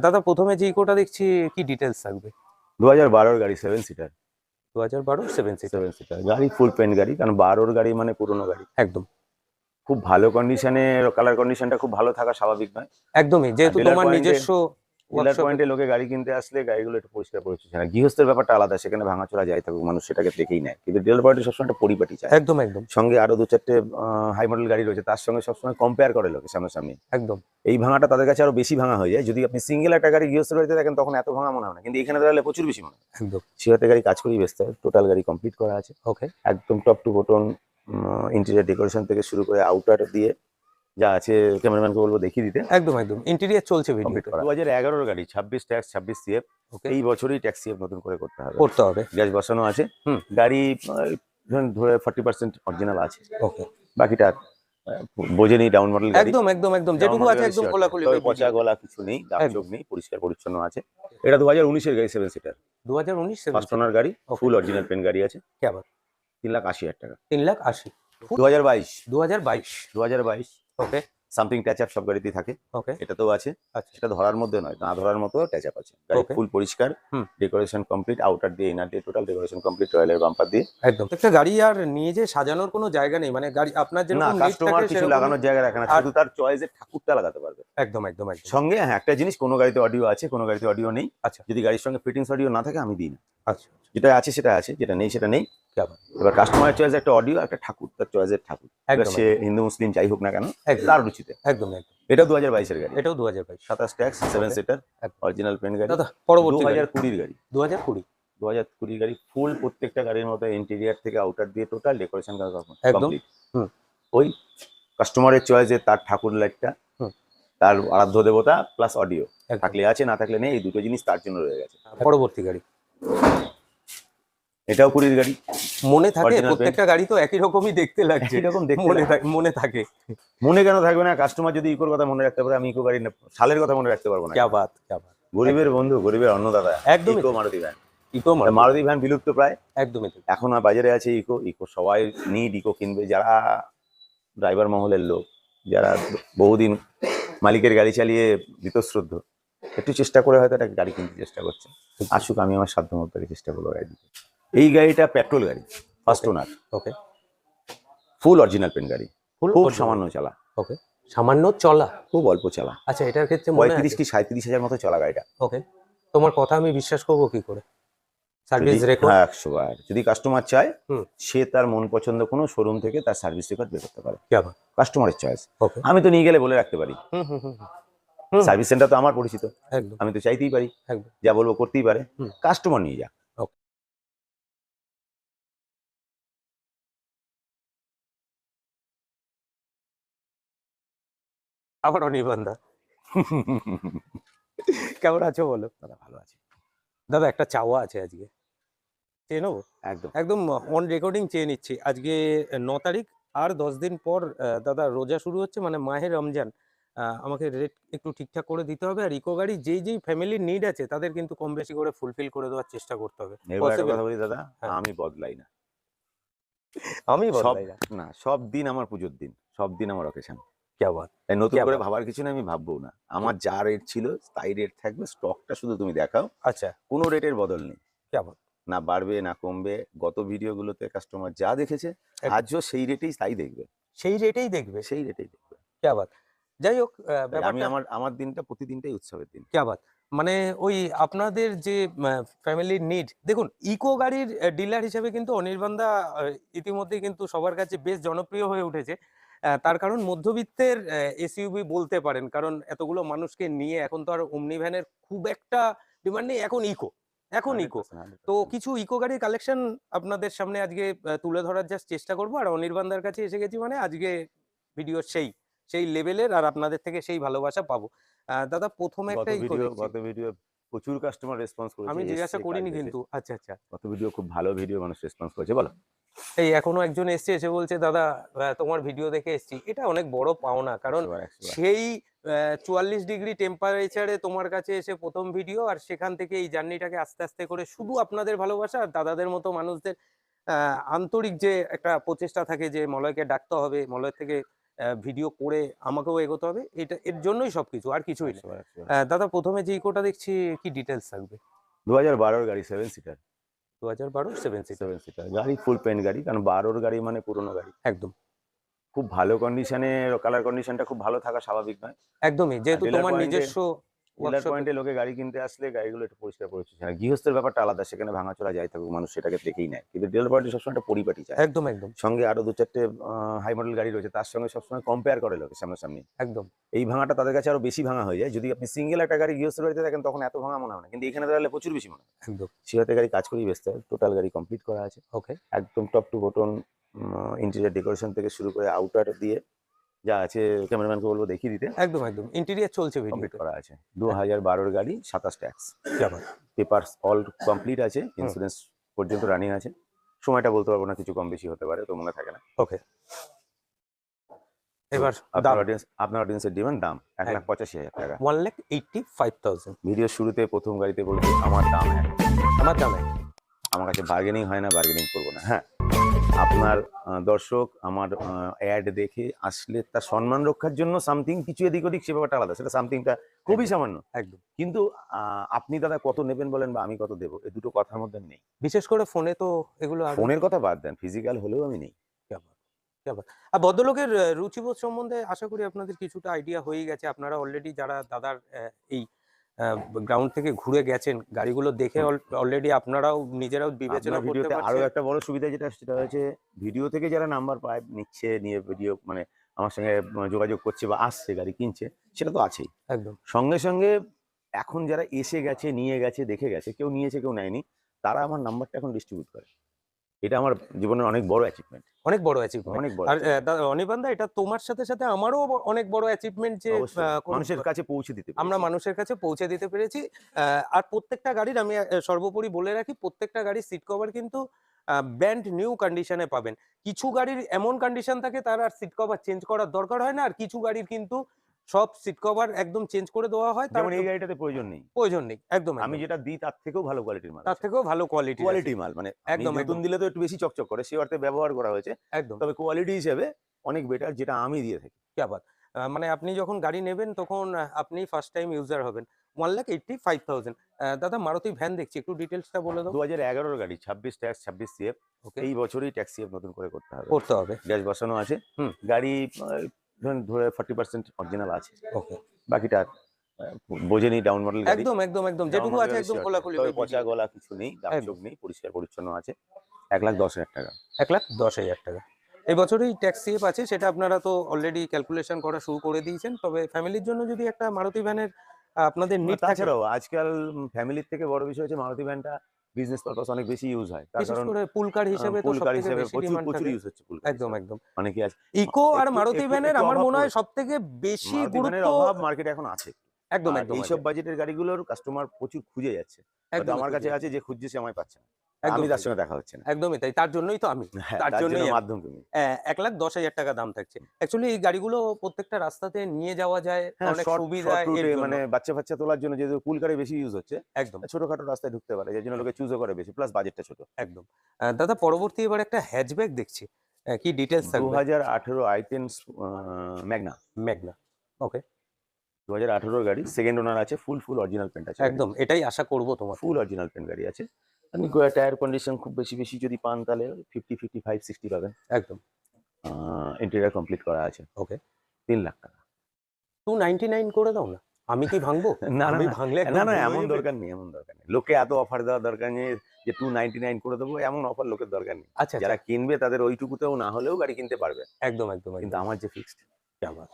দাদা প্রথমে যে ইকোটা দেখছি কি ডিটেলস থাকবে? 2012 গাড়ি, 7 সিটার। 2012 7 সিটার। 7 সিটার গাড়ি, ফুল পেন্ট গাড়ি, কারণ 12 গাড়ি মানে পুরোনো গাড়ি। একদম খুব ভালো কন্ডিশনে, কালার কন্ডিশনটা খুব ভালো থাকা স্বাভাবিক নয়। একদমই, যেহেতু তোমার নিজস্ব ডিলার ওয়ার্কশপে। পয়েন্টে লোকে গাড়ি কিনতে আসলে গাড়িগুলো একটু পরিষ্কার পরিচ্ছন্ন না, গৃহস্থের ব্যাপারটা আলাদা, সেখানে ভাঙাচোরা যাই থাকুক মানুষ সেটাকে দেখেই নেয়, কিন্তু ডিলার পয়েন্টে সবসময় একটা পরিপাটি চায়। একদম একদম সঙ্গে আরো 2-4টে হাই মডেল গাড়ি রয়েছে, তার সঙ্গে সবসময় কম্পেয়ার করে লোকে সামনাসামনি। একদম এই ভাঙাটা তাদের কাছে আরো বেশি ভাঙা হয়ে যায়। যদি আপনি সিঙ্গেল একটা গাড়ি গৃহস্থ বাড়িতে দেখেন তখন এত ভাঙা মনে হয় না, কিন্তু এখানে দাঁড়ালে প্রচুর বেশি মনে হয়। একদম। সিওতে গাড়ি কাজ করেই ব্যস্ত হয়, টোটাল গাড়ি কমপ্লিট করা আছে ওকে। একদম top two button. Interior decoration থেকে শুরু করে আউটার দিয়ে যা আছে, ক্যামেরাম্যানকে বলবো দেখিয়ে দিতে। একদম একদম ইন্টেরিয়র চলছে কমপ্লিট ভিডিওতে। করা 2011 গাড়ি, 26 ট্যাক্স, 26 সিএফ। ওকে, এই বছরই ট্যাক্স সিএফ নতুন করে করতে হবে, করতে হবে। গ্যাস বসানো আছে। গাড়ি ধরে 40% অরিজিনাল আছে, ওকে, বাকিটা বোঝেনি ডাউন মডেল গাড়ি। একদম একদম একদম যেটুকু আছে একদম খোলাখুলি তবে পচা গলা কিছু নেই, দাগ চোখ নেই, পরিষ্কার পরিচ্ছন্ন আছে। এটা 2019 গাড়ি, 7 সিটার, 2019 ফার্স্ট ওনার গাড়ি, ফুল অরিজিনাল পেন গাড়ি আছে। কি আবার 3,80,000 টাকা। 3,80,000। 2022 2022। 2022 ওকে সামথিং টাচ আপ সব গাড়িতেই থাকে, ওকে। এটাতেও আছে। আচ্ছা সেটা ধরার মধ্যে নয়, না ধরার মতো টাচ আপ আছে। গাড়ি Okay. ফুল পরিষ্কার, ডেকোরেশন কমপ্লিট, আউটার দিয়ে ইনার দিয়ে টোটাল ডেকোরেশন কমপ্লিট, রয়্যালের বাম্পার দিয়ে। একদম। একটা গাড়ি আর নিয়ে যে সাজানোর কোনো জায়গা নেই, মানে গাড়ি আপনার না, যেরকম নিড কাস্টমার থাকে কিছু সেরকম। লাগানোর জায়গা রাখে না, আর শুধু তার চয়েসের ঠাকুরটা লাগাতে পারবে। একদম একদম একদম। সঙ্গে হ্যাঁ একটা জিনিস, কোনো গাড়িতে অডিও আছে, কোনো গাড়িতে অডিও নেই। আচ্ছা যদি গাড়ির সঙ্গে ফিটিংস অডিও না থাকে আমি দিই না, আচ্ছা। যেটা আছে সেটা আছে, যেটা নেই সেটা নেই। কি আবার এবার কাস্টমারের চয়েস একটা অডিও, একটা ঠাকুর, তার চয়েসের ঠাকুর। এবার একদম সে হিন্দু মুসলিম যাই হোক না কেন, একদম তার রুচিতে। একদম একদম। এটা 2022 গাড়ি, এটাও 2022। 27 ট্যাক্স, 7 সিটার, একদম। অরিজিনাল পেন গাড়ি। দাদা পরবর্তী গাড়ি 2020 গাড়ি, 2020। 2020 গাড়ি, ফুল প্রত্যেকটা গাড়ির মতো ইন্টেরিয়ার থেকে আউটার দিয়ে টোটাল ডেকোরেশন একদম। কমপ্লিট। ওই কাস্টমারের চয়েসে তার ঠাকুর লাইটটা, হুম। তার আরাধ্য দেবতা প্লাস অডিও একদম। থাকলে আছে, না থাকলে নেই, এই দুটো জিনিস তার জন্য রয়ে গেছে। পরবর্তী গাড়ি এটাও 20 গাড়ি, মনে থাকে, Original প্রত্যেকটা গাড়ি তো একই রকমই দেখতে লাগছে, এরকম দেখতে মনে লাগে। থাকে মনে থাকে। মনে কেন থাকবে না? কাস্টমার যদি ইকোর কথা মনে রাখতে পারে, আমি ইকো গাড়ি সালের কথা মনে রাখতে পারবো না? ক্যা বাত ক্যা বাত। গরিবের বন্ধু, গরিবের অন্নদাতা, একদমই ইকো তাই। Maruti van. Eeco Maruti van বিলুপ্ত প্রায়, একদমই তাই। এখন আর বাজারে আছে ইকো। ইকো সবাই নিড, ইকো কিনবে যারা ড্রাইভার মহলের লোক, যারা বহুদিন মালিকের গাড়ি চালিয়ে বীতশ্রদ্ধ, একটু চেষ্টা করে হয়তো একটা গাড়ি কিনতে চেষ্টা করছে। আসুক, আমি আমার সাধ্য মতো চেষ্টা করবো গাড়ি দিতে। এই গাড়িটা পেট্রোল গাড়ি, ফার্স্ট ওনার, ওকে। ফুল অরিজিনাল পেন গাড়ি, ফুল খুব সামান্য চালা, ওকে। সামান্য চলা, খুব অল্প চালা। আচ্ছা এটার ক্ষেত্রে মনে 35 আছে। কি 37,000 মতো চলা গাড়িটা। ওকে, তোমার কথা আমি বিশ্বাস করবো কি করে? Service record. হ্যাঁ 100 বার, যদি কাস্টমার চায় হুম। সে তার মন পছন্দ কোনো শোরুম থেকে তার সার্ভিস রেকর্ড বের করতে পারে, কি আবার কাস্টমারের চয়েস। ওকে। আমি তো নিয়ে গেলে বলে রাখতে পারি, হুম হুম হুম হুম। সার্ভিস সেন্টার তো আমার পরিচিত, একদম আমি তো চাইতেই পারি, একদম। যা বলবো করতেই পারে। হুম। কাস্টমার নিয়ে যা। ওকে। আবার অনির্বাণ দা, কেমন আছো বলো? দাদা ভালো আছে দাদা একটা চাওয়া আছে আজকে, চেয়ে নেবো? একদম। একদম অন রেকর্ডিং চেয়ে নিচ্ছি। আজকে 9 তারিখ, আর 10 দিন পর দাদা রোজা শুরু হচ্ছে, মানে মাহে রমজান। আমাকে রেট একটু ঠিকঠাক করে দিতে হবে, আর ইকো গাড়ি যেই যেই ফ্যামিলির নিড আছে তাদের কিন্তু কম বেশি করে ফুলফিল করে দেওয়ার চেষ্টা করতে হবে। এবার একটা পসিবল? কথা বলি দাদা, হ্যাঁ। আমি বদলাই না। আমি সব বদলাই না। না, সব দিন আমার পুজোর দিন, সব দিন আমার অকেশন। ক্যা বাত। তাই নতুন ক্যা করে বাত। ভাবার কিছু না, আমি ভাববো না। আমার যা রেট ছিল তাই রেট থাকবে, স্টকটা শুধু তুমি দেখাও, আচ্ছা কোনো রেটের বদল নেই। ক্যা বাত। না বাড়বে না কমবে। গত ভিডিওগুলোতে কাস্টমার যা দেখেছে একদম। আজও সেই রেটেই তাই দেখবে, সেই রেটেই দেখবে। সেই রেটেই দেখবে। ক্যা বাত। যাই হোক তাই আমি ব্যাপারটা আমার আমার দিনটা প্রতিদিনটাই উৎসবের দিন। ক্যা বাত। মানে ওই আপনাদের যে ফ্যামিলির নিড, দেখুন ইকো গাড়ির ডিলার হিসেবে কিন্তু অনির্বাণদা ইতিমধ্যেই কিন্তু সবার কাছে বেশ জনপ্রিয় হয়ে উঠেছে। তার কারণ মধ্যবিত্তের এসইউভি বলতে পারেন, কারণ এতগুলো মানুষকে নিয়ে এখন তো আর ওমনি ভ্যানের খুব একটা ডিমান্ড নেই, এখন ইকো, এখন ইকো। 100%, তো 100%। কিছু ইকো গাড়ির কালেকশন আপনাদের সামনে আজকে তুলে ধরার জাস্ট চেষ্টা করবো, আর অনির্বাণদার কাছে এসে গেছি মানে আজকে ভিডিও সেই সেই লেভেলের, আর আপনাদের থেকে সেই ভালোবাসা পাবো। দাদা প্রথমে একটা ইকো দেখছি। গত ভিডিও প্রচুর কাস্টমার রেসপন্স করেছে, আমি জিজ্ঞাসা এসছে, কাজ করিনি দেখেছে। কিন্তু। আচ্ছা আচ্ছা। গত ভিডিও খুব ভালো ভিডিও, মানুষ রেসপন্স করেছে। বলো। এই এখনো একজন এসছে, এসে বলছে দাদা তোমার ভিডিও দেখে এসছি। এটা অনেক বড় পাওনা, কারণ 100 বার 100 বার। সেই 44 ডিগ্রি টেম্পারেচারে তোমার কাছে এসে প্রথম ভিডিও, আর সেখান থেকে এই জার্নিটাকে আস্তে আস্তে করে শুধু আপনাদের ভালোবাসা আর দাদাদের মতো মানুষদের আন্তরিক যে একটা প্রচেষ্টা থাকে যে মলয়কে ডাকতে হবে, মলয় থেকে ভিডিও করে আমাকেও এগোতে হবে, এটা এর জন্যই সবকিছু, আর কিছুই না। 100 দাদা প্রথমে যে ইকোটা দেখছি কি ডিটেলস থাকবে? 2012 গাড়ি 7 সিটার। 2012 7 সিটার। 7 সিটার গাড়ি, ফুল পেন্ট গাড়ি, কারণ 12 গাড়ি মানে পুরনো গাড়ি। একদম খুব ভালো কন্ডিশনে, কালার কন্ডিশনটা খুব ভালো থাকা স্বাভাবিক নয়। একদমই, যেহেতু ডিলার তোমার পয়েন্টে নিজস্ব ডিলার ওয়ার্কশপ। পয়েন্টে লোকে গাড়ি কিনতে আসলে গাড়িগুলো একটু পরিষ্কার পরিচ্ছন্ন হয়। গৃহস্থের ব্যাপারটা আলাদা, সেখানে ভাঙাচোরা যাই থাকুক মানুষ সেটাকে দেখেই নেয়, কিন্তু ডিলার পয়েন্টে সবসময় একটা পরিপাটি চায়। একদম একদম সঙ্গে আরো 2-4টে হাই মডেল গাড়ি রয়েছে, তার সঙ্গে সবসময় কম্পেয়ার করে লোকে সামনাসামনি। একদম এই ভাঙাটা তাদের কাছে আরো বেশি ভাঙা হয়ে যায়। যদি আপনি সিঙ্গেল একটা গাড়ি গৃহস্থের বাড়িতে দেখেন তখন এত ভাঙা মনে হয় না, কিন্তু এখানে দাঁড়ালে প্রচুর বেশি মনে হয়। একদম। সিরাতে গাড়ি কাজ করেই বেচতে হয়। টোটাল গাড়ি কমপ্লিট করা আছে ওকে। একদম top two button, interior decoration থেকে শুরু করে আউটার দিয়ে যা আছে, ক্যামেরাম্যানকে বলবো দেখিয়ে দিতে। একদম একদম ইন্টেরিয়র চলছে কমপ্লিট ভিডিওতে। করা আছে। 2012 গাড়ি, 27 ট্যাক্স, যাবার পেপারস অল কমপ্লিট আছে, ইন্স্যুরেন্স পর্যন্ত রানিং আছে। সময়টা বলতে পারবো না, কিছু কম বেশি হতে পারে, তো মনে থাকে না। ওকে। এবার আপনার অডিয়েন্সের ডিমান্ড দাম 1,85,000 টাকা। 1,85,000। ভিডিওর শুরুতে প্রথম গাড়িতে বলেছি আমার দাম এক। আমার দাম এক। আমার কাছে বার্গেনিং হয় না, বার্গেনিং করবো না। হ্যাঁ, আপনার দর্শক আমার অ্যাড দেখে আসলে তার সম্মান রক্ষার জন্য সামথিং কিছু এদিক ওদিক, সে ব্যাপারটা আলাদা, সেটা সামথিংটা খুবই সামান্য। একদম। কিন্তু আপনি দাদা কত নেবেন বলেন বা আমি কত দেবো, এই দুটো কথার মধ্যে আমি নেই। বিশেষ করে ফোনে তো এগুলো আরো ফোনের কথা বাদ দেন, ফিজিক্যাল হলেও আমি নেই। ব্যাপার ব্যাপার। আর ভদ্রলোকের রুচিবোধ সম্বন্ধে আশা করি আপনাদের কিছুটা আইডিয়া হয়ে গেছে। আপনারা অলরেডি যারা দাদার এই গ্রাউন্ড থেকে ঘুরে গেছেন, গাড়িগুলো দেখে অলরেডি আপনারাও নিজেরাও বিবেচনা আপনার করতে ভিডিওতে আরো পারছেন। একটা বড় সুবিধা যেটা, সেটা হচ্ছে ভিডিও থেকে যারা নাম্বার পায় নিচ্ছে, নিয়ে ভিডিও মানে আমার সঙ্গে যোগাযোগ করছে বা আসছে গাড়ি কিনছে, সেটা তো আছেই। একদম সঙ্গে সঙ্গে এখন যারা এসে গেছে, নিয়ে গেছে, দেখে গেছে, কেউ নিয়েছে কেউ নেয়নি, তারা আমার নাম্বারটা এখন ডিস্ট্রিবিউট করে। এটা আমার জীবনের অনেক বড় অ্যাচিভমেন্ট। অনেক বড় অ্যাচিভমেন্ট। অনেক বড় আর achievement। অনির্বাণ দা, এটা তোমার সাথে সাথে আমারও অনেক বড় অ্যাচিভমেন্ট যে অবশ্যই কোন মানুষের কাছে পৌঁছে দিতে আমরা পেরেছি। মানুষের কাছে পৌঁছে দিতে পেরেছি। আর প্রত্যেকটা গাড়ির আমি সর্বোপরি বলে রাখি, প্রত্যেকটা গাড়ির সিট কভার কিন্তু ব্র্যান্ড নিউ কন্ডিশনে পাবেন। কিছু গাড়ির এমন কন্ডিশন থাকে তার আর সিট কভার চেঞ্জ করার দরকার হয় না, আর কিছু গাড়ির কিন্তু সব সিট কভার একদম চেঞ্জ করে দেওয়া হয়, তার যেমন এই গাড়িটাতে প্রয়োজন নেই। প্রয়োজন নেই। একদম আমি একদম। যেটা দিই তার থেকেও ভালো কোয়ালিটির মাল তার আছে। থেকেও ভালো কোয়ালিটির আছে। কোয়ালিটি মাল মানে আমি একদম নতুন একদম দিলে তো একটু বেশি চকচক করে, সেই অর্থে ব্যবহার করা হয়েছে। একদম। তবে কোয়ালিটি হিসেবে অনেক বেটার, যেটা আমি দিয়ে থাকি। কি আবার মানে আপনি যখন গাড়ি নেবেন তখন আপনি ফার্স্ট টাইম ইউজার হবেন। 1,85,000। দাদা মারুতি ভ্যান দেখছি, একটু ডিটেলসটা বলে দাও। 2011 গাড়ি, 26 ট্যাক্স, 26 সিএফ। ওকে। এই বছরই ট্যাক্স সিএফ নতুন করে করতে হবে। করতে হবে। ড্যাশ বসানো আছে। হুম। গাড়ি ধরুন ধরে 40% অরিজিনাল আছে, ওকে। বাকিটা বোঝেনি ডাউন মডেল গাড়ি। একদম একদম একদম ডাউন যেটুকু মডেল আছে গাড়ি একদম sure, খোলাখুলি তবে ভাবে পচা ভিডিও। গলা কিছু নেই, দাগ একদম। চোখ নেই, পরিষ্কার পরিচ্ছন্ন আছে। 1,10,000 টাকা। 1,10,000 টাকা। এই বছরই ট্যাক্স সিএফ আছে, সেটা আপনারা তো অলরেডি ক্যালকুলেশন করা শুরু করে দিয়েছেন। তবে ফ্যামিলির জন্য যদি একটা মারুতি ভ্যানের আপনাদের নিড থাকে, তাছাড়াও আজকাল ফ্যামিলির থেকে বড় বিষয় হচ্ছে মারুতি ভ্যানটা বিজনেস পারপাস অনেক বেশি ইউজ হয়। তার বিশেষ কারণ করে পুল কার হিসেবে তো পুল কার সবথেকে হিসেবে বেশি প্রচুর ডিমান্ড প্রচুর থাকে। ইউজ হচ্ছে পুল কার একদম হিসেবে। একদম। অনেকে আছে। ইকো আর একটু মারুতি একটু ভ্যানের একটু আমার অভাব মনে হয় পড়েছে। সবথেকে বেশি মারুতি ভ্যানের গুরুত্ব। অভাব মার্কেটে এখন আছে। একদম আর একদম এইসব একদম বাজেটের গাড়িগুলোর কাস্টমার প্রচুর খুঁজে যাচ্ছে। হয়তো একদমই আমার কাছে খুঁজে আছে, যে খুঁজছে সে আমায় পাচ্ছে না। একদম আমি তার তাই। সঙ্গে দেখা হচ্ছে না। একদমই তাই। তার জন্যই তো আমি। হ্যাঁ, তার তার জন্য জন্যই আমি। মাধ্যম তুমি। 1,10,000 টাকা দাম থাকছে। অ্যাকচুয়ালি এই গাড়িগুলো প্রত্যেকটা রাস্তাতে নিয়ে যাওয়া যায়, হ্যাঁ, অনেক শর্ট সুবিধা এর রুটে জন্য। মানে বাচ্চা-ফাচ্চা তোলার জন্য যেহেতু পুল কারে বেশি ইউজ হচ্ছে, একদম ছোটখাটো রাস্তায় ঢুকতে পারে। যার জন্য লোকে চুজও করে বেশি। প্লাস বাজেটটা ছোট। একদম। দাদা পরবর্তী এবার একটা হ্যাচব্যাক দেখছি। কি ডিটেইলস থাকবে? 2018 i10 ম্যাগনা। ম্যাগনা। ওকে। 2018 গাড়ি, সেকেন্ড ওনার আছে, ফুল অরিজিনাল পেন্ট আছে। একদম এটাই আশা করব তোমার ফুল থেকে। অরিজিনাল পেন্ট গাড়ি আছে। আপনি টায়ার কন্ডিশন খুব বেশি যদি পান তাহলে 50, 55, 60 পাবেন। একদম। ইন্টেরিয়র কমপ্লিট করা আছে। ওকে। 3 লাখ টাকা। 299 করে দাও না। আমি কি ভাঙবো? না, না, আমি না, ভাঙলে না, একদম না, ভুল এমন হয়ে যাবে। দরকার নেই, এমন দরকার নেই। লোকে এত অফার দেওয়ার দরকার নেই যে 299 করে দেবো, এমন অফার লোকের দরকার নেই। আচ্ছা যারা আচ্ছা। কিনবে তাদের ওইটুকুতেও না হলেও গাড়ি কিনতে পারবে। একদম একদম কিন্তু একদম। আমার যে ফিক্সড। क्या बात!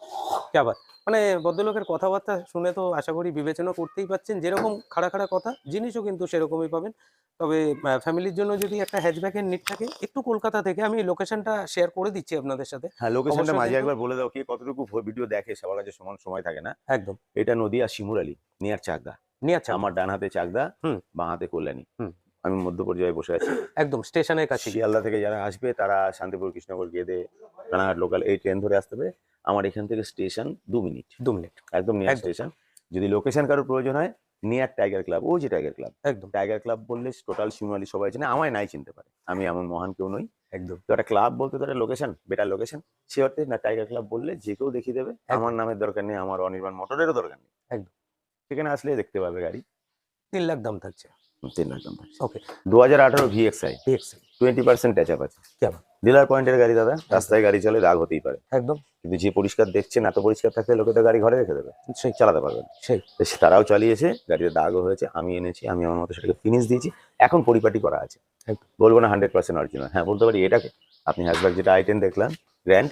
क्या बात! মানে ভদ্রলোকের কথাবার্তা শুনে তো আশা করি বিবেচনা করতেই পারছেন। যেরকম খাড়া খাড়া কথা, জিনিসও কিন্তু সেরকমই পাবেন। তবে ফ্যামিলির জন্য যদি একটা হ্যাচব্যাকের নিড থাকে, একটু কলকাতা থেকে আমি লোকেশনটা শেয়ার করে দিচ্ছি আপনাদের সাথে। হ্যাঁ, লোকেশনটা অবশ্যই মাঝে কিন্তু একবার বলে দাও, কে কতটুকু ভিডিও দেখে, সবার কাছে সমান সময় থাকে না। একদম। এটা নদিয়া শিমুরালি, নিয়ার চাকদা। নিয়ে আচ্ছা। আমার ডান হাতে চাকদা, হুম। বাঁ হাতে কল্যাণী। হুম। আমি মধ্য পর্যায়ে বসে আছি। একদম স্টেশনের কাছেই। শিয়ালদা থেকে যারা আসবে তারা শান্তিপুর, কৃষ্ণনগর, গেদে, রানাঘাট লোকাল এই ট্রেন ধরে আসতে হবে। আমার এখান থেকে স্টেশন 2 মিনিট, 2 মিনিট। একদম নিয়ার একদম। স্টেশন। যদি লোকেশন কারোর প্রয়োজন হয়, নিয়ার টাইগার ক্লাব, ও যে টাইগার ক্লাব, একদম টাইগার ক্লাব বললে টোটাল শিমুলি সবাই চেনে, আমায় নাই চিনতে পারে, আমি এমন মহান কেউ নই। একদম তো একটা ক্লাব বলতে তো একটা লোকেশন, বেটার লোকেশন, সে অর্থে না টাইগার ক্লাব বললে যে কেউ দেখিয়ে দেবে। আমার নামের দরকার নেই, আমার অনির্বাণ মোটরেরও দরকার নেই, একদম সেখানে আসলে দেখতে পাবে গাড়ি। 3 লাখ দাম থাকছে। 3 লাখ দাম থাকছে। ওকে 2018 VXI, ভিএক্সআই 20% টাচ আপ আছে। কি আবার ডিলার পয়েন্টের গাড়ি দাদা, রাস্তায় গাড়ি চলে রাগ হতেই পারে, একদম কিন্তু যে পরিষ্কার দেখছেন, এত পরিষ্কার থাকলে লোকে তো গাড়ি ঘরে রেখে দেবে, সেই চালাতে পারবেন। সেই তো তারাও চালিয়েছে, গাড়িতে দাগও হয়েছে, আমি এনেছি, আমি আমার মতো সেটাকে ফিনিশ দিয়েছি, এখন পরিপাটি করা আছে। একদম। বলবো না 100% অরিজিনাল, হ্যাঁ বলতে পারি এটাকে। আপনি হ্যাশব্যাক যেটা i10 দেখলাম গ্র্যান্ড,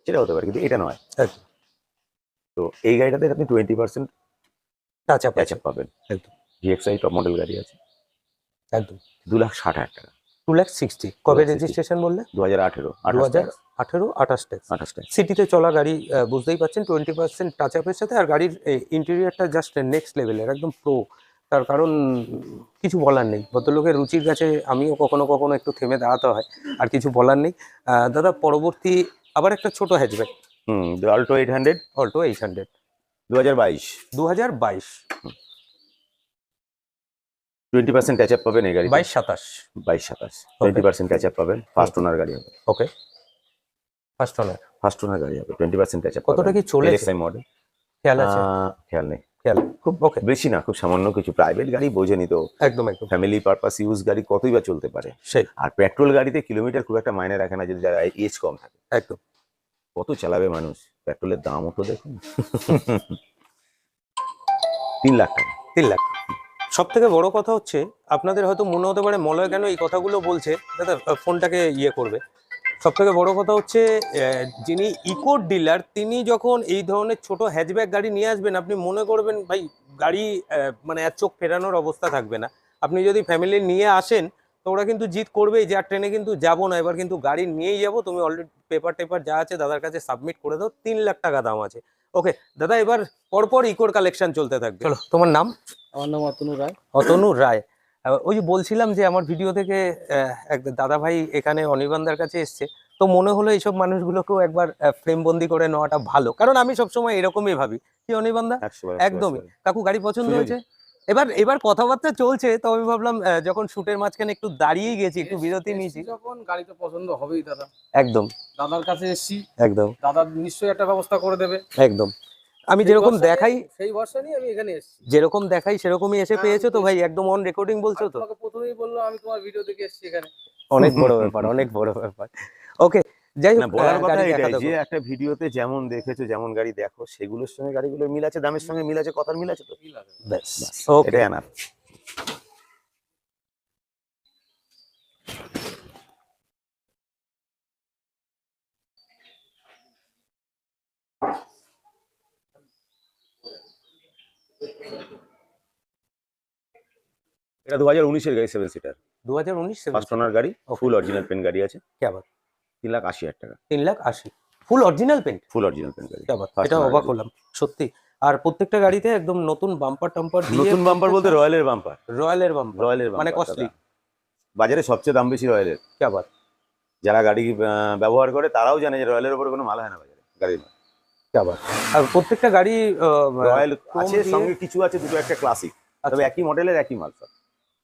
সেটা হতে পারে, কিন্তু এটা নয়। একদম তো এই গাড়িটাতে আপনি 20% টাচ আপ টাচ আছে আপ পাবেন। একদম VXI টপ মডেল গাড়ি আছে, একদম 2,60,000 টাকা। 2,60,000 কবে 2,60,000 রেজিস্ট্রেশন বললে? 2018 2018 28 ট্যাক্স। 28 টাকা। সিটিতে চলা গাড়ি, বুঝতেই পারছেন 20% টাচ আপের সাথে। আর গাড়ির ইন্টেরিয়রটা জাস্ট নেক্সট লেভেলের, একদম প্রো। তার কারণ কিছু বলার নেই, ভদ্রলোকের রুচির কাছে আমিও কখনো কখনো একটু থেমে দাঁড়াতে হয়, আর কিছু বলার নেই। দাদা পরবর্তী আবার একটা ছোট hatchback, Alto 800 Alto 800 2022, 2022 20% touch up পাবেন এই গাড়ি। 22-27 22-27 20% টাচ আপ পাবেন। ফার্স্ট ওনার গাড়ি হবে, okay first owner. First owner গাড়ি হবে, 20% টাচ আপ। কতটা কি চলেছে LXI মডেল খেয়াল আছে? খেয়াল নেই, খেয়াল খুব ওকে বেশি না, খুব সামান্য কিছু। প্রাইভেট গাড়ি বোঝেনি তো, একদম একদম ফ্যামিলি পারপাস ইউজ গাড়ি কতই বা চলতে পারে। সেই আর পেট্রোল গাড়িতে কিলোমিটার খুব একটা মাইনে রাখে না, যদি যারা এজ কম থাকে। একদম কত চালাবে মানুষ, পেট্রোলের দামও তো দেখুন। 3 লাখ টাকা। 3 লাখ। সব থেকে বড় কথা হচ্ছে, আপনাদের হয়তো মনে হতে পারে মলয় কেন এই কথাগুলো বলছে। দাদা ফোনটাকে ইয়ে করবে। সব থেকে বড় কথা হচ্ছে, যিনি ইকোর ডিলার, তিনি যখন এই ধরনের ছোট হ্যাচব্যাক গাড়ি নিয়ে আসবেন, আপনি মনে করবেন ভাই গাড়ি মানে আর চোখ ফেরানোর অবস্থা থাকবে না। আপনি যদি ফ্যামিলি নিয়ে আসেন তো ওরা কিন্তু জিদ করবেই যে আর ট্রেনে কিন্তু যাবো না, এবার কিন্তু গাড়ি নিয়েই যাবো, তুমি অলরেডি পেপার টেপার যা আছে দাদার কাছে সাবমিট করে দাও। 3 লাখ টাকা দাম আছে। ওকে দাদা, এবার পরপর ইকোর কালেকশন চলতে থাকবে। চলো, তোমার নাম? আমার নাম অতনু রায়। অতনু রায়। ওই যে বলছিলাম যে আমার ভিডিও থেকে এক দাদা ভাই এখানে অনির্বাণদার কাছে এসছে, তো মনে হলো এইসব মানুষগুলোকেও একবার ফ্রেম বন্দি করে নেওয়াটা ভালো। কারণ আমি সবসময় এরকমই ভাবি, কি অনির্বাণদা? 100 একদমই। কাকু গাড়ি পছন্দ সুযোগই। হয়েছে? এবার কথাবার্তা চলছে, তো আমি ভাবলাম যখন শুটের মাঝখানে একটু দাঁড়িয়েই গেছি, একটু বিরতি নিয়েছি। যখন গাড়ি তো পছন্দ হবেই দাদা, একদম দাদার কাছে এসেছি, একদম দাদা নিশ্চয়ই একটা ব্যবস্থা করে দেবে। একদম। আমি যেরকম দেখাই, সেই ভরসা নিয়ে আমি এখানে এসেছি। যেরকম দেখাই সেরকমই এসে হ্যাঁ, পেয়েছো তো আমি ভাই? একদম অন রেকর্ডিং বলছো তো? তোমাকে প্রথমেই বললো আমি তোমার ভিডিও দেখে এসেছি এখানে। অনেক বড় ব্যাপার, অনেক বড় ব্যাপার। ওকে, যাই না, হোক, বলার কথা গাড়ি দেখা এটাই দেখো। যে একটা ভিডিওতে যেমন দেখেছো, যেমন গাড়ি দেখো, সেগুলোর সঙ্গে গাড়িগুলোর মিল আছে, দামের সঙ্গে মিল আছে, কথার মিল আছে তো, কি লাগে? ব্যাস ব্যাস, ওকে। এটাই আনার। এটা 2019 এর গাড়ি, 7 সিটার, 2019 ফার্স্ট ওনার গাড়ি, Okay. ফুল অরিজিনাল পেন গাড়ি আছে, क्या बात? 3,80,000 টাকা। 3,80,000 full original paint? Full original paint গাড়ি, क्या बात? First এটা owner অবাক গাড়ি। হলাম সত্যি। আর প্রত্যেকটা গাড়িতে একদম নতুন বাম্পার টাম্পার দিয়ে, নতুন বাম্পার বলতে রয়্যালের বাম্পার, রয়্যালের বাম্পার, রয়্যালের মানে বাম্পার কস্টলি। বাজারে সবচেয়ে দাম বেশি রয়্যালের। क्या बात? যারা গাড়ি ব্যবহার করে তারাও জানে যে রয়্যালের উপরে কোনো মাল হয় না বাজারে গাড়ির। क्या बात? আর প্রত্যেকটা গাড়ি রয়্যাল chrome আছে, দিয়ে- সঙ্গে কিছু আছে, দুটো একটা ক্লাসিক, তবে আচ্ছা, একই মডেলের একই মাল সব।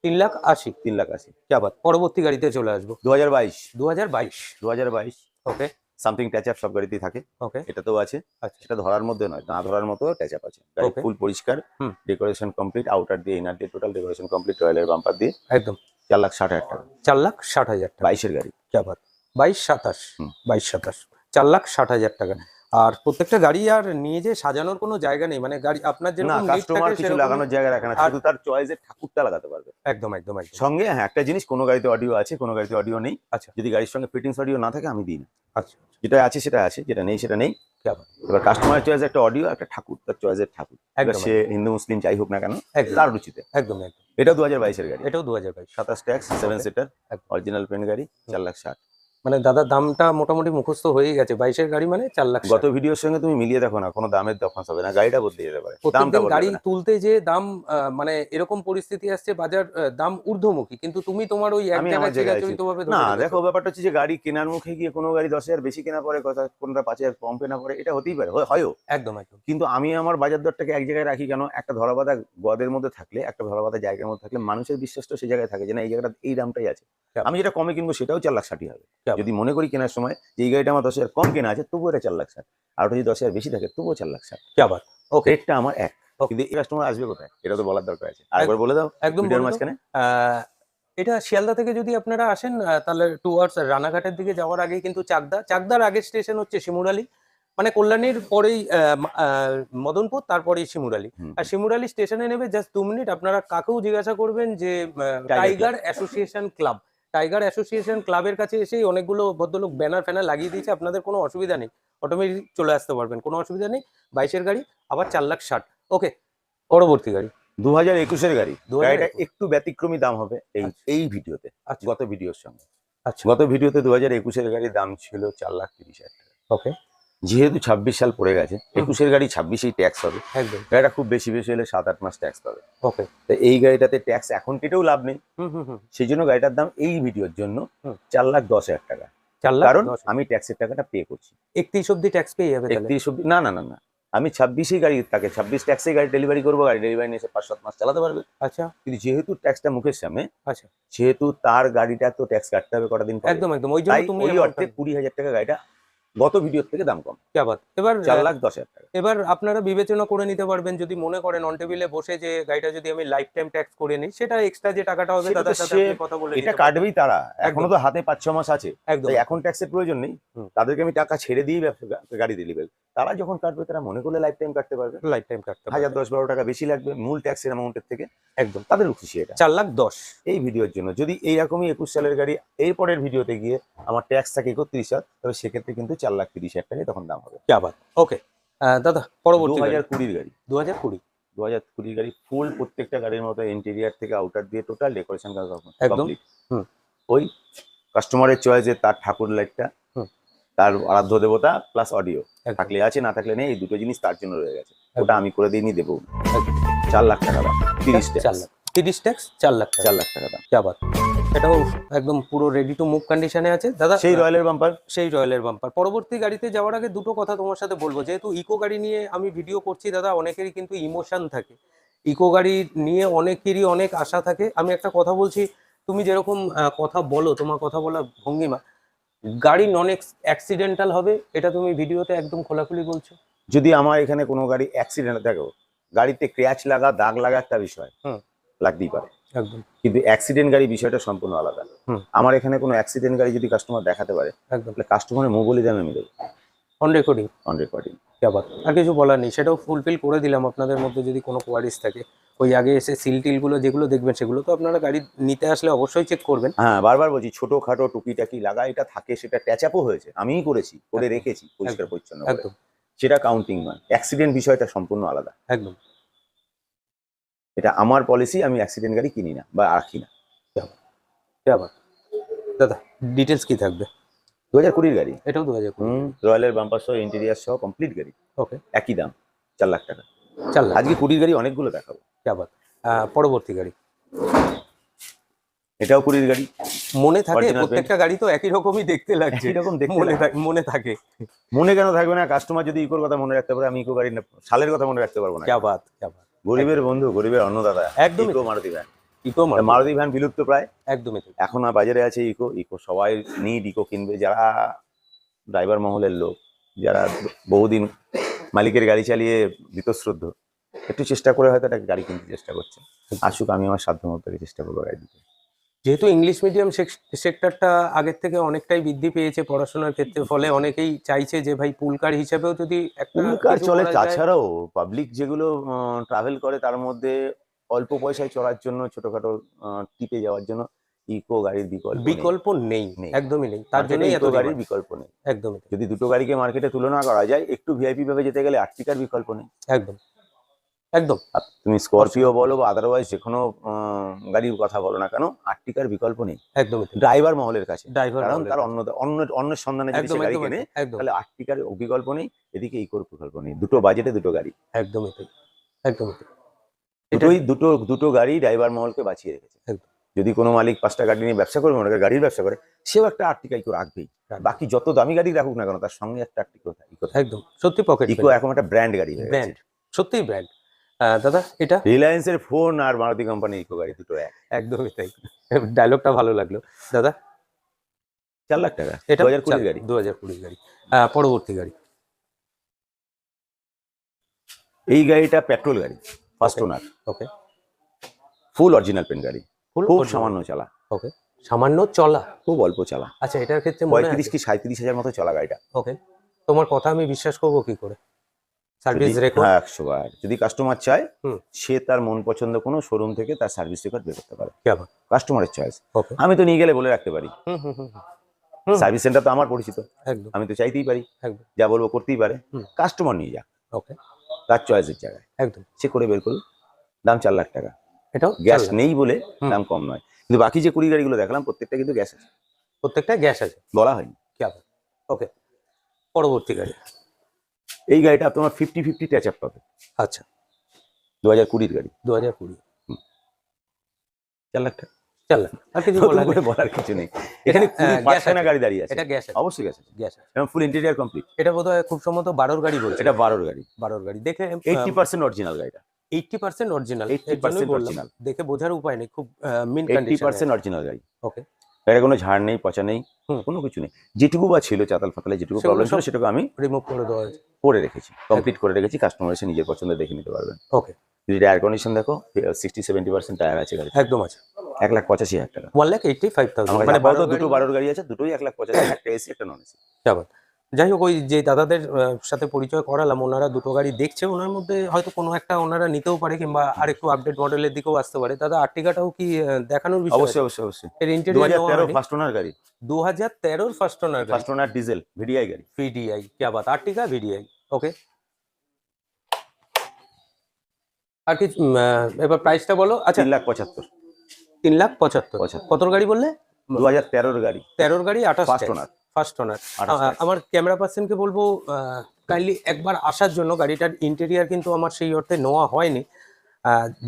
3,80,000 3,80,000। क्या बात? পরবর্তী গাড়িতে চলে আসবো। 2022 2022 ওকে সামথিং টাচ আপ সব গাড়িতেই থাকে, ওকে এটাতেও আছে। আচ্ছা সেটা ধরার মধ্যে নয়, না ধরার মতো টাচ আপ আছে। গাড়ি Okay. ফুল পরিষ্কার, হুম। ডেকোরেশন কমপ্লিট, আউটার দিয়ে ইনার দিয়ে টোটাল ডেকোরেশন কমপ্লিট, রয়্যালের বাম্পার দিয়ে। একদম 4,60,000 টাকা, 4,60,000 টাকা। 22 গাড়ি। क्या बात? 22-27 হুম। 22-27 4,60,000 টাকা। আর প্রত্যেকটা গাড়ি আর নিয়ে যে সাজানোর কোনো জায়গা নেই, মানে গাড়ি আপনার না, যেরকম need কাস্টমার থাকে কিছু সেরকমই- লাগানোর জায়গা রাখে না, আর- শুধু তার চয়েসের ঠাকুরটা লাগাতে পারবে। একদম একদম একদম সঙ্গে হ্যাঁ একটা জিনিস, কোনো গাড়িতে অডিও আছে, কোনো গাড়িতে অডিও নেই। আচ্ছা যদি গাড়ির সঙ্গে ফিটিংস অডিও না থাকে আমি দিই না, আচ্ছা যেটা আছে সেটা আছে, যেটা নেই সেটা নেই। क्या बात? এবার কাস্টমারের চয়েস একটা অডিও, একটা ঠাকুর, তার চয়েসের ঠাকুর, এবার একদম সে হিন্দু মুসলিম যাই হোক না কেন, একদম তার রুচিতে। একদম একদম। এটা 2022 এর গাড়ি, এটাও 2022 27 ট্যাক্স, 7 Okay. সিটার, একদম। অরিজিনাল পেন গাড়ি, 4,60,000। মানে দাদা দামটা মোটামুটি মুখস্থ হয়ে গেছে, 22-এর গাড়ি মানে 4,60,000। গত ভিডিওর সঙ্গে তুমি মিলিয়ে দেখো না, কোনো দামের তফাৎ হবে না, গাড়িটা বদলে যেতে পারে, দামটা প্রত্যেকদিন গাড়ি বদলাবে না। তুলতে যে দাম মানে এরকম পরিস্থিতি আসছে, বাজার দাম ঊর্ধ্বমুখী, কিন্তু তুমি তোমার ওই এক আমি আমার জায়গায় জায়গায় আছি। চিরাচরিত ভাবে না ধরে রেখেছো। দেখো, ব্যাপারটা হচ্ছে যে গাড়ি কেনার মুখে গিয়ে কোনো গাড়ি 10,000 বেশি কেনা পড়ে, কথা কোনটা 5,000 কম কেনা পড়ে, এটা হতেই পারে, হয়ও। একদম একদম। কিন্তু আমি আমার বাজার দরটাকে এক জায়গায় রাখি কেন? একটা ধরাবাঁধা গদের মধ্যে থাকলে, একটা ধরাবাঁধা জায়গার মধ্যে থাকলে মানুষের বিশ্বাসটা সেই জায়গায় থাকে যে না, এই জায়গাটা এই দামটাই আছে। হ্যাঁ। আমি যেটা কমে কিনবো সেটাও 4,60,000 হবে। হ্যাঁ। যদি মনে করি কেনার সময় যে এই গাড়িটা আমার 10,000 কম কেনা আছে, তবুও এটা 4,60,000, আর ওটা যদি 10,000 বেশি থাকে তবুও 4,60,000। কি আবার? ওকে। রেটটা আমার এক। কিন্তু এই কাস্টমার আসবে কোথায়, এটা তো বলার দরকার আছে। আরেকবার বলে দাও একদম ভিডিওর বলে দাও। মাঝখানে। এটা শিয়ালদা থেকে যদি আপনারা আসেন তাহলে টুয়ার্ডস রানাঘাটের দিকে যাওয়ার আগে কিন্তু চাকদার আগের স্টেশন হচ্ছে শিমুরালি, মানে কল্যাণীর পরেই মদনপুর, তারপরেই শিমুরালি। হুম। আর শিমুরালি স্টেশনে নেবে জাস্ট 2 মিনিট। আপনারা কাকেও জিজ্ঞাসা করবেন যে tiger association club, tiger association ক্লাবের কাছে এসেই অনেকগুলো ভদ্রলোক ব্যানার ফ্যানার লাগিয়ে দিয়েছে, আপনাদের কোনো অসুবিধা নেই, অটোমেটিক চলে আসতে পারবেন, কোনো অসুবিধা নেই। 22-এর গাড়ি আবার 4,60,000। ওকে, পরবর্তী গাড়ি 2021-এর গাড়ি। 2021 গাড়িটা একটু ব্যতিক্রমী দাম হবে এই ভিডিওতে, আচ্ছা। গত ভিডিওর সঙ্গে। আচ্ছা। গত ভিডিওতে 2021-এর গাড়ির দাম ছিল 4,30,000 টাকা। ওকে। যেহেতু 26 সাল পড়ে গেছে, 21-এর গাড়ি 26-এই ট্যাক্স হবে। একদম। গাড়িটা খুব বেশি হলে 7-8 মাস ট্যাক্স পাবে। ওকে। তো এই গাড়িটাতে ট্যাক্স এখন কেটেও লাভ নেই। হুম হুম হুম। সেই জন্য গাড়িটার দাম এই ভিডিওর জন্য হুম। 4,10,000 টাকা। 4,10,000 কারণ আমি ট্যাক্সের টাকাটা পে করছি 31 অব্দি ট্যাক্স পেয়ে যাবে তাহলে। 31 অব্দি। না না না না, আমি 26-এই গাড়ি তাকে 26 ট্যাক্সে গাড়ি ডেলিভারি করবো, গাড়ি ডেলিভারি নিয়ে এসে 5-7 মাস চালাতে পারবে। আচ্ছা কিন্তু যেহেতু ট্যাক্সটা মুখের সামনে, আচ্ছা। সেহেতু তার গাড়িটা তো ট্যাক্স কাটতে হবে কটা দিন পরে। একদম একদম, ওই জন্য তাই তুমি ওই অর্থে 20,000 টাকা গাড়িটা গত ভিডিওর থেকে দাম কম, কি আবার এবার 4,10,000 টাকা। এবার আপনারা বিবেচনা করে নিতে পারবেন, যদি মনে করেন অন টেবিলে বসে যে গাড়িটা যদি আমি লাইফ টাইম ট্যাক্স করে নিই, সেটা এক্সট্রা যে টাকাটা হবে সেটা তো দাদার সাথে সে আপনি কথা বলে এটা নিতে পারবেন। কাটবেই তারা, এখনো একদম তো হাতে 5-6 মাস আছে, একদম তাই এখন ট্যাক্সের প্রয়োজন নেই। হুম। তাদেরকে আমি টাকা ছেড়ে দিয়েই গাড়ি ডেলিভারি, তারা যখন কাটবে তারা মনে করলে লাইফ টাইম কাটতে পারবে। লাইফ টাইম কাটতে 1,000, 10-12 টাকা বেশি লাগবে মূল ট্যাক্সের অ্যামাউন্টের থেকে, একদম তাদের খুশি এটা। 4,10,000। এই ভিডিওর জন্য যদি এইরকমই 21 সালের গাড়ি এর পরের ভিডিওতে গিয়ে আমার ট্যাক্স থাকে 31,000, তবে সেক্ষেত্রে কিন্তু 4,30,000 টাকায় তখন দাম হবে। কি আবার? ওকে দাদা পরবর্তী গাড়ি 2020-র গাড়ি। 2020 2020 গাড়ি ফুল, প্রত্যেকটা গাড়ির মতো ইন্টেরিয়ার থেকে আউটার দিয়ে টোটাল ডেকোরেশন একদম। কমপ্লিট। হুম। ওই কাস্টমারের চয়েসে তার ঠাকুর লাইটটা, হুম। তার আরাধ্য দেবতা প্লাস অডিও একদম। থাকলে আছে, না থাকলে নেই, এই দুটো জিনিস তার জন্য রয়ে গেছে। একদম। ওটা আমি করে দিইনি, দেবো। একদম। 4 লাখ টাকা দাম, 30 4 ট্যাক্স, লাখ 30 ট্যাক্স 4,00,000 টাকা। 4 লাখ টাকা দাম। কি আবার? এটাও একদম পুরো রেডি টু মুভ কন্ডিশনে আছে দাদা। সেই রয়্যালের বাম্পার। সেই রয়্যালের বাম্পার। পরবর্তী গাড়িতে যাওয়ার আগে দুটো কথা তোমার সাথে বলবো, যেহেতু ইকো গাড়ি নিয়ে আমি ভিডিও করছি দাদা, অনেকেরই কিন্তু ইমোশন থাকে, ইকো গাড়ি নিয়ে অনেকেরই অনেক আশা থাকে। আমি একটা কথা বলছি, তুমি যেরকম কথা বলো, তোমার কথা বলার ভঙ্গিমা, গাড়ি নন অ্যাক্সিডেন্টাল হবে, এটা তুমি ভিডিওতে একদম খোলাখুলি বলছো। যদি আমার এখানে কোনো গাড়ি অ্যাক্সিডেন্ট, দেখো গাড়িতে ক্র্যাচ লাগা, দাগ লাগা একটা বিষয়, হুম। লাগতেই পারে, একদম কিন্তু অ্যাক্সিডেন্ট গাড়ি বিষয়টা সম্পূর্ণ আলাদা। হুম। আমার এখানে কোনো অ্যাক্সিডেন্ট গাড়ি যদি কাস্টমার দেখাতে পারে, একদম তাহলে কাস্টমারের মোবাইলে দামে আমি দেবো অন রেকর্ডিং। On recording. কি আবার? আর কিছু বলার নেই, সেটাও ফুলফিল করে দিলাম। আপনাদের মধ্যে যদি কোনো কোয়ারিজ থাকে, ওই আগে এসে সিল টিলগুলো যেগুলো দেখবেন, সেগুলো তো আপনারা গাড়ি নিতে আসলে অবশ্যই চেক করবেন। হ্যাঁ, বারবার বলছি, ছোটখাটো টুকিটাকি লাগা এটা থাকে, সেটা ট্যাচ আপও হয়েছে, আমিই করেছি, করে একদম। রেখেছি পরিষ্কার একদম। পরিচ্ছন্ন করে, একদম সেটা কাউন্টিং নয়। অ্যাক্সিডেন্ট বিষয়টা সম্পূর্ণ আলাদা। একদম। এটা আমার পলিসি, আমি অ্যাক্সিডেন্ট গাড়ি কিনি না বা রাখি না। কি আবার? দাদা ডিটেলস কি থাকবে? 2020-র গাড়ি, এটাও 2020। রয়্যালের বাম্পার সহ ইন্টেরিয়ার সহ কমপ্লিট গাড়ি, ওকে। একই দাম 4 লাখ টাকা। 4 লাখ। আজকে 20-র গাড়ি অনেকগুলো দেখাবো। কি আবার? পরবর্তী গাড়ি এটাও 20-র গাড়ি। মনে থাকে, Original প্রত্যেকটা গাড়ি তো একই রকমই দেখতে লাগছে, এরকম দেখতে মনে লাগে। মনে থাকে। মনে কেন থাকবে না? কাস্টমার যদি ইকোর কথা মনে রাখতে পারে, আমি ইকো গাড়ি সালের কথা মনে রাখতে পারবো না। কি আবার? কি আবার? গরিবের বন্ধু, গরিবের অন্নদাতা, একদমই Eeco Maruti van. Eeco Maruti van বিলুপ্ত প্রায়, একদমই ঠিক। এখন আর বাজারে আছে ইকো। ইকো সবাই নিড ইকো কিনবে, যারা ড্রাইভার মহলের লোক, যারা বহুদিন মালিকের গাড়ি চালিয়ে বীতশ্রদ্ধ, একটু চেষ্টা করে হয়তো একটা গাড়ি কিনতে চেষ্টা করছে। আসুক, আমি আমার সাধ্য মতো চেষ্টা করবো গাড়ি দিতে। যেহেতু ইংলিশ মিডিয়াম সেক্টরটা আগের থেকে অনেকটাই বৃদ্ধি পেয়েছে পড়াশোনার ক্ষেত্রে, ফলে অনেকেই চাইছে যে ভাই পুলকার হিসেবেও যদি একটা পুলকার কিছু চলে, করা যায়। তাছাড়াও পাবলিক যেগুলো ট্রাভেল করে তার মধ্যে অল্প পয়সায় চলার জন্য, ছোটখাটো টিপে যাওয়ার জন্য ইকো গাড়ির বিকল্প নেই, নেই। একদমই নেই। তার জন্য ইকো গাড়ির বিকল্প নেই। একদমই ঠিক। যদি দুটো গাড়িকে মার্কেটে তুলনা করা যায়, একটু ভিআইপি ভাবে যেতে গেলে আর্টিকার বিকল্প নেই। একদম একদম তুমি স্করপিও বলো বা আদারওয়াইজ যে কোনো গাড়ির কথা বলো না কেন, আর্টিকার বিকল্প নেই একদমই তাই। ড্রাইভার মহলের কাছে। ড্রাইভার কারণ মহলের তার কাছে। অন্যের সন্ধানে যদি একদম সে গাড়ি একদম কেনে, একদম তাহলে আর্টিকার বিকল্প নেই, এদিকে ইকোর বিকল্প নেই। দুটো বাজেটে দুটো গাড়ি, একদমই তাই, একদমই তাই। এটা দুটোই দুটো গাড়ি ড্রাইভার মহলকে বাঁচিয়ে রেখেছে। একদম। যদি কোনো মালিক 5টা গাড়ি নিয়ে ব্যবসা করবে, মনে করে গাড়ির ব্যবসা করে, সেও একটা আর্টিকা ইকো রাখবেই। বাকি যত দামি গাড়ি রাখুক না কেন, তার সঙ্গে একটা ইকো থাকে। একদম সত্যি পকেট ইকো এখন একটা ব্র্যান্ড গাড়ি হয়ে গেছে। ব্র্যান্ড, সত্যিই ব্র্যান্ড। দাদা এটা রিলায়েন্সের ফোন আর মারুতি কোম্পানির ইকো গাড়ি দুটো এক। একদমই তাই। ডায়লগটা ভালো লাগলো দাদা। 4 লাখ টাকা, এটা 2020 গাড়ি। 2020 গাড়ি। পরবর্তী গাড়ি। এই গাড়িটা পেট্রোল গাড়ি, ফার্স্ট Okay. ওনার, ওকে, ফুল অরিজিনাল পেন গাড়ি, ফুল খুব সামান্য চালা, ওকে, সামান্য চলা। খুব অল্প চালা, আচ্ছা, এটার ক্ষেত্রে মনে 35 আছে? কি 37 হাজার মতো চলা গাড়িটা। ওকে, তোমার কথা আমি বিশ্বাস করবো কি করে? সার্ভিস যদি- রেকর্ড। হ্যাঁ 100 বার। যদি কাস্টমার চায়, হুম। সে তার মন পছন্দ কোনো শোরুম থেকে তার সার্ভিস রেকর্ড বের করতে পারে, কি আবার? কাস্টমারের চয়েস। ওকে। আমি তো নিয়ে গেলে বলে রাখতে পারি, হুম হুম হুম হুম। সার্ভিস সেন্টার তো আমার পরিচিত, একদম আমি তো চাইতেই পারি, একদম। যা বলবো করতেই পারে। হুম। কাস্টমার নিয়ে যাক ওকে, তার চয়েসের জায়গায়, একদম। সে করে বের করুন। দাম 4 লাখ টাকা। এটাও গ্যাস 4 লাখ। নেই বলে হুম। দাম কম নয়, কিন্তু বাকি যে 20 গাড়িগুলো দেখলাম প্রত্যেকটা কিন্তু গ্যাস আছে, প্রত্যেকটা গ্যাস আছে। বলা হয়নি। কি আবার? ওকে, পরবর্তী গাড়ি। এই গাড়িটা তোমার 50-50 টাচ আপ পাবে, আচ্ছা, 2020 গাড়ি, 2020। 4 লাখ টাকা। 4 লাখ। আর কিছু নতুন বলার করে নেই? বলার কিছু নেই। এখানে gas 5খানা আছে। গাড়ি দাঁড়িয়ে আছে, এটা গ্যাস আছে। অবশ্যই গ্যাস আছে, গ্যাস আছে। এবং ফুল ইন্টেরিয়ার কমপ্লিট। এটা বোধহয় খুব সম্ভবত 12 গাড়ি বলছে। এটা 12 গাড়ি, 12 গাড়ি দেখে 80% অরিজিনাল গাড়িটা, 80% অরিজিনাল। 80% original। দেখে বোঝার উপায় নেই, খুব মিন কন্ডিশন। 80% অরিজিনাল গাড়ি। ওকে, এটা কোনো ঝাড় নেই, পচা নেই, হুম। কোনো কিছু নেই। যেটুকু বা ছিল চাতাল ফাতালে, যেটুকু সেগুলো প্রবলেম ছিল সব- সেটুকু আমি রিমুভ করে দেওয়া হয়েছে। করে রেখেছি, কমপ্লিট করে রেখেছি। কাস্টমার এসে নিজের পছন্দ দেখে নিতে পারবেন। ওকে, যদি টায়ার কন্ডিশন দেখো, 60-70% টায়ার আছে গাড়ি, একদম আছে। 1,85,000 টাকা। 1,85,000 আমার মানে কাছে আপাতত 12 দুটো 12 গাড়ি আছে, দুটোই 1,85,000, একটা এসি একটা নন এসি। যাবে। যাই হোক, ওই যে দাদাদের সাথে পরিচয় করালাম, ওনারা দুটো গাড়ি দেখছে, ওনার মধ্যে হয়তো কোনো একটা ওনারা নিতেও পারে, কিংবা আরেকটু আপডেট মডেলের দিকেও আসতে পারে। দাদা আর্টিকাটাও কি দেখানোর বিষয়? অবশ্যই অবশ্যই অবশ্যই। এর ইন্টেরিয়র 2013 ফার্স্ট ওনার গাড়ি, 2013 ফার্স্ট ওনার গাড়ি, ফার্স্ট ওনার ডিজেল ভিডিআই গাড়ি। ভিডিআই। কি বাত, আর্টিকা ভিডিআই। ওকে, আর কি এবার প্রাইসটা বলো। আচ্ছা, 3,75,000। 3,75,000। কত গাড়ি বললে? 2013 গাড়ি, 13 গাড়ি, 28 ফার্স্ট ওনার। First owner. 28 টাকা। আমার ক্যামেরা পার্সনকে বলবো কাইন্ডলি একবার আসার জন্য। গাড়িটার ইন্টেরিয়ার কিন্তু আমার সেই অর্থে নেওয়া হয়নি,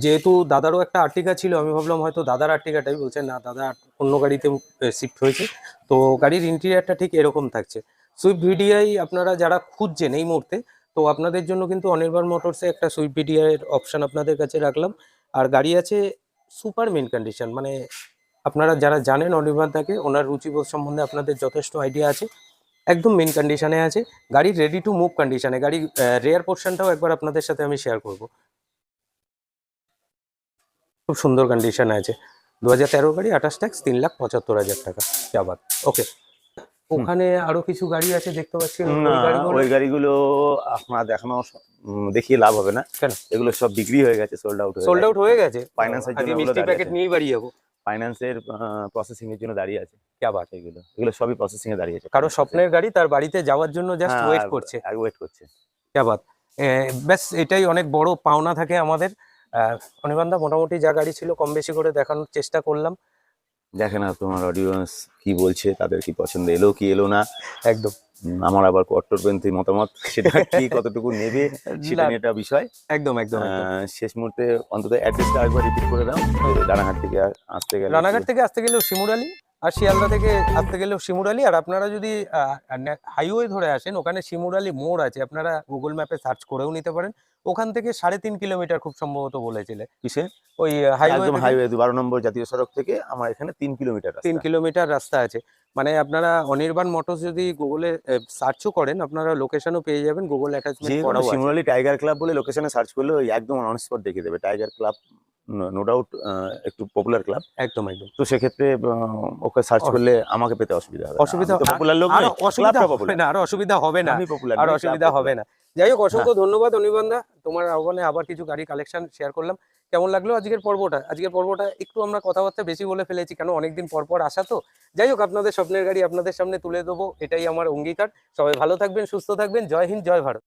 যেহেতু দাদারও একটা আর্টিকা ছিল, আমি ভাবলাম হয়তো দাদার আর্টিকাটাই, বলছে না দাদা অন্য গাড়িতে শিফট হয়েছে। তো গাড়ির ইন্টেরিয়ারটা ঠিক এরকম থাকছে। সুইফট ভিডিআই আপনারা যারা খুঁজছেন এই মুহূর্তে, তো আপনাদের জন্য কিন্তু অনির্বাণ মোটরসে একটা সুইফট ভিডিআই এর অপশন আপনাদের কাছে রাখলাম। আর গাড়ি আছে সুপার মেন কন্ডিশন, মানে আপনারা যারা জানেন অনির্বাণ দাকে, ওনার রুচিবোধ সম্বন্ধে আপনাদের যথেষ্ট আইডিয়া আছে। একদম মেন কন্ডিশনে আছে গাড়ি, রেডি টু মুভ কন্ডিশনে গাড়ি। রেয়ার পোর্শনটাও একবার আপনাদের সাথে আমি শেয়ার করব। খুব সুন্দর কন্ডিশনে আছে। 2013 গাড়ি, 28 ট্যাক্স, 3,75,000 টাকা। কি আবার? ওকে, ওখানে আরো কিছু গাড়ি আছে দেখতে পাচ্ছি। ওই না, গাড়িগুলো ওই গাড়িগুলো আপনার দেখানো দেখিয়ে লাভ হবে না, কেন? এগুলো সব বিক্রি হয়ে গেছে, সোল্ড আউট হয়ে সোল্ড আউট হয়ে গেছে। ফাইন্যান্সের আজকে জন্য মিষ্টি ওগুলো প্যাকেট দাঁড়িয়ে নিয়েই বাড়ি যাবো। ফাইন্যান্সের প্রসেসিং এর জন্য দাঁড়িয়ে আছে। কি আবার? এগুলো সবই প্রসেসিং এ দাঁড়িয়ে আছে। কারো স্বপ্নের গাড়ি তার বাড়িতে যাওয়ার জন্য জাস্ট হ্যাঁ, ওয়েট করছে। ওয়েট করছে। কি আবার? ব্যাস এটাই অনেক বড় পাওনা থাকে আমাদের। অনির্বাণদা, মোটামুটি যা গাড়ি ছিল কম বেশি করে দেখানোর চেষ্টা করলাম। দেখে না তোমার অডিয়েন্স কি বলছে, তাদের কি পছন্দ, এলো কি এলো না। একদম আমার আবার কট্টরপন্থী মতামত, সেটা কি কতটুকু নেবে সেটা নিয়ে একটা বিষয়। একদম একদম একদম। শেষ মুহূর্তে অন্তত অ্যাড্রেসটা একবার রিপিট করে দাও। রানাঘাট থেকে আসতে গেলে রানাঘাট থেকে আসতে গেলেও শিমুরালি, আর শিয়ালদা থেকে আসতে গেলেও শিমুরালি। আর আপনারা যদি হাইওয়ে ধরে আসেন, ওখানে শিমুরালি মোড় আছে, আপনারা গুগল ম্যাপে সার্চ করেও নিতে পারেন। ওখান থেকে 3.5 কিলোমিটার খুব সম্ভবত বলেছিলে। কিসে? ওই হাইওয়ে একদম হাইওয়ে 12 নম্বর জাতীয় সড়ক থেকে আমার এখানে 3 কিলোমিটার 3 রাস্তা। কিলোমিটার রাস্তা আছে। মানে আপনারা অনির্বাণ মোটরস যদি গুগলে সার্চও করেন, আপনারা লোকেশনও পেয়ে যাবেন, গুগল যে অ্যাটাচমেন্ট কোনো করাও আছে। শিমুরালি টাইগার ক্লাব বলে লোকেশনে সার্চ করলে ওই একদম অন স্পট দেখিয়ে দেবে। টাইগার ক্লাব নো ডাউট একটু পপুলার ক্লাব, একদম একদম। তো সেক্ষেত্রে ওকে সার্চ করলে আমাকে পেতে অসুবিধা হবে। অসুবিধা পপুলার লোক আর নই, অসুবিধা ক্লাবটা হবে পপুলার। না, আর অসুবিধা হবে না, আমি পপুলার, আর অসুবিধা হবে না। যাই হোক, অসংখ্য ধন্যবাদ অনির্বাণদা, তোমার আহ্বানে আবার কিছু গাড়ি কালেকশন শেয়ার করলাম। কেমন লাগলো আজকের পর্বটা? আজকের পর্বটা একটু আমরা কথাবার্তা বেশি বলে ফেলেছি, কেন অনেকদিন পর পর আসা তো। যাই হোক, আপনাদের স্বপ্নের গাড়ি আপনাদের সামনে তুলে দেবো, এটাই আমার অঙ্গীকার। সবাই ভালো থাকবেন, সুস্থ থাকবেন। জয় হিন্দ, জয় ভারত।